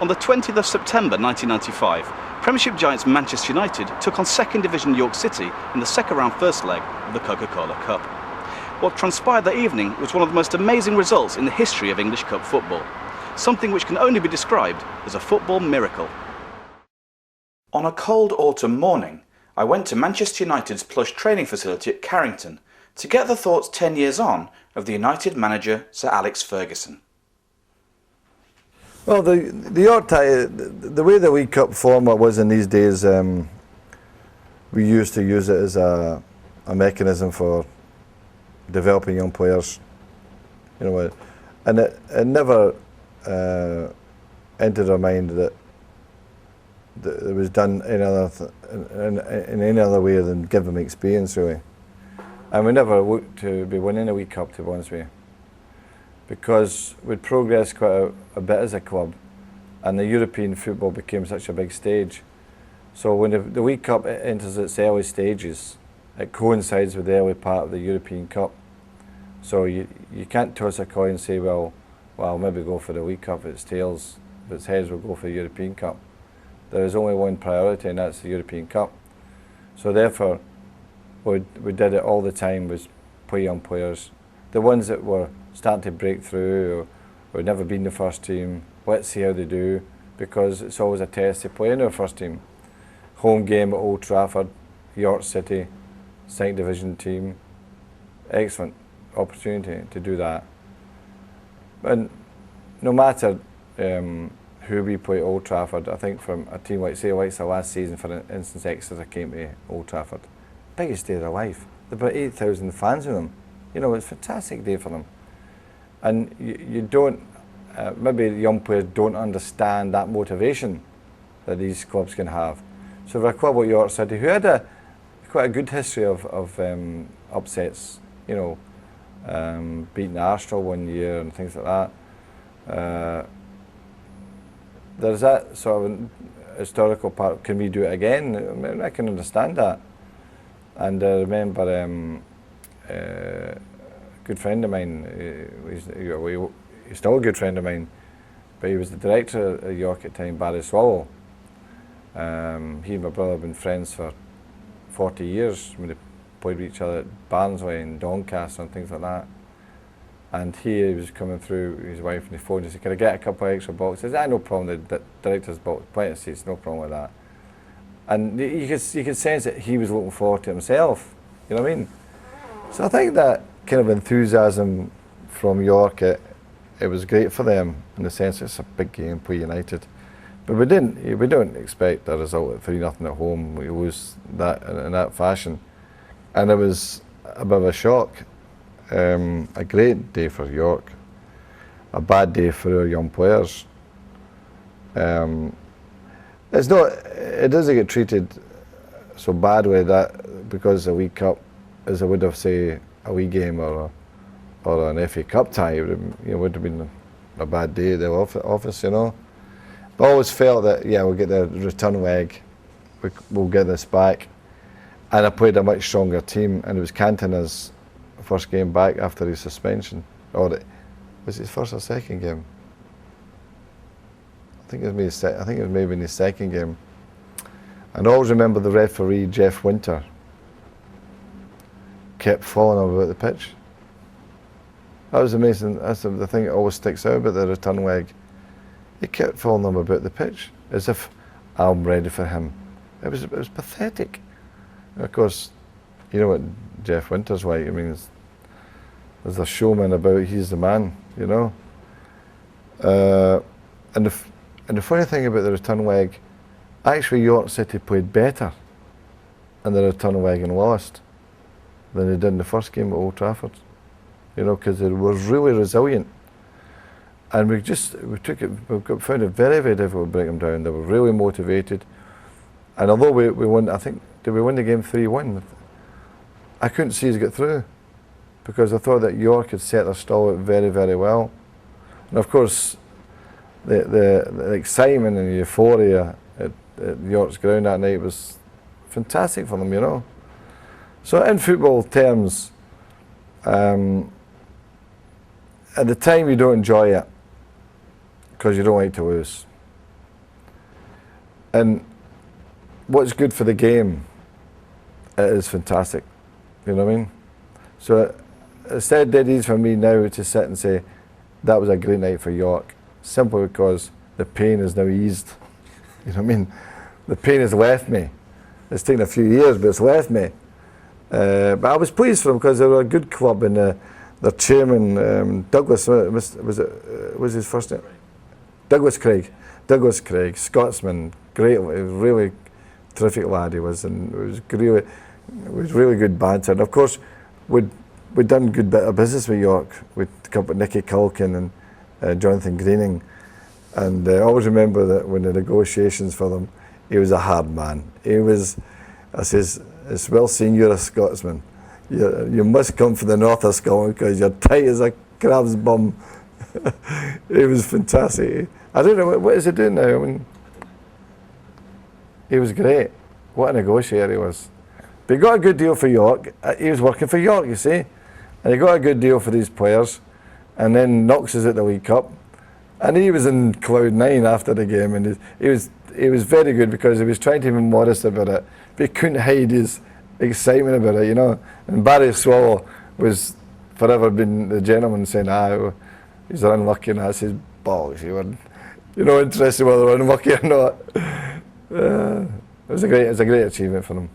On the 20th of September 1995, Premiership giants Manchester United took on second division York City in the second round first leg of the Coca-Cola Cup. What transpired that evening was one of the most amazing results in the history of English Cup football, something which can only be described as a football miracle. On a cold autumn morning, I went to Manchester United's plush training facility at Carrington to get the thoughts 10 years on of the United manager Sir Alex Ferguson. Well, the York tie, the way the League Cup format was in these days, we used to use it as a mechanism for developing young players, you know, and it never entered our mind that it was done in any other way than give them experience, really. And we never looked to be winning a League Cup, to be honest with you, because we'd progressed quite a bit as a club, and the European football became such a big stage. So when the League Cup enters its early stages, it coincides with the early part of the European Cup. So you can't toss a coin and say, well, maybe go for the League Cup. If it's tails, if it's heads, we'll go for the European Cup. There is only one priority, and that's the European Cup. So therefore, we did it all the time, was play young players. The ones that were starting to break through or had never been in the first team, let's see how they do, because it's always a test to play in our first team. Home game at Old Trafford, York City, second division team, excellent opportunity to do that. And no matter who we play at Old Trafford, I think from a team like, say, like the last season, for instance, Exeter came to Old Trafford, biggest day of their life. They've got 8,000 fans with them. You know, it's a fantastic day for them. And you don't, maybe the young players don't understand that motivation that these clubs can have. So for a club like York City, who had quite a good history of upsets, you know, beating Arsenal one year and things like that, there's that sort of historical part. Can we do it again? I mean, I can understand that. And I remember a good friend of mine, he's still a good friend of mine, but he was the director at York at the time, Barry Swallow. He and my brother have been friends for 40 years when they played with each other at Barnsley and Doncaster and things like that. And he was coming through, his wife on the phone, he said, "Can I get a couple of extra boxes?" No problem, the director's box, plenty of seats, no problem with that. And you could sense that he was looking forward to himself, you know what I mean? So I think that kind of enthusiasm from York, it was great for them in the sense it's a big game, play United. But we don't expect a result at 3-0 at home. We lose that in that fashion. And it was a bit of a shock. A great day for York, a bad day for our young players. It doesn't get treated so badly that because a League Cup, as I would have, say, a wee game or an FA Cup tie, it would have been a bad day at the office, you know. But I always felt that, yeah, we'll get the return leg, we'll get this back. And I played a much stronger team, and it was Cantona's first game back after his suspension. Or was it his first or second game? I think it was maybe in his second game. And I always remember the referee, Jeff Winter, kept following him about the pitch. That was amazing. That's the thing that always sticks out about the return leg. He kept following him about the pitch, as if I'm ready for him. It was pathetic. And of course, you know what Jeff Winter's like. I mean, there's a showman about, he's the man, you know. And the funny thing about the return leg, actually York City played better in the return leg and lost than they did in the first game at Old Trafford. You know, because they were really resilient. And we found it very, very difficult to break them down. They were really motivated. And although we won, I think, did we win the game 3-1? I couldn't see us get through because I thought that York had set their stall out very, very well. And of course, the excitement and euphoria at York's ground that night was fantastic for them, you know. So in football terms, at the time you don't enjoy it because you don't like to lose. And what's good for the game, it is fantastic. You know what I mean? So it's dead easy for me now to sit and say, that was a great night for York, simply because the pain is now eased. You know what I mean? The pain has left me. It's taken a few years, but it's left me. But I was pleased for them because they were a good club, and their chairman, Douglas, was his first name? Douglas Craig, Scotsman, great, really terrific lad he was, and it was really good banter. And of course, we'd done a good bit of business with York. We'd come up with Nicky Culkin and Jonathan Greening, and I always remember that when the negotiations for them, he was a hard man. He was, I says, it's well seen you're a Scotsman. You must come from the north of Scotland because you're tight as a crab's bum. It was fantastic. I don't know, what is he doing now? I mean, he was great. What a negotiator he was. But he got a good deal for York. He was working for York, you see. And he got a good deal for these players. And then knocks us at the League Cup. And he was in cloud nine after the game. And he was very good because he was trying to be modest about it. But he couldn't hide his excitement about it, you know. And Barry Swallow was forever been the gentleman saying, he's unlucky, and that's his bollocks. You weren't, interested whether they're unlucky or not. It was a great achievement for them.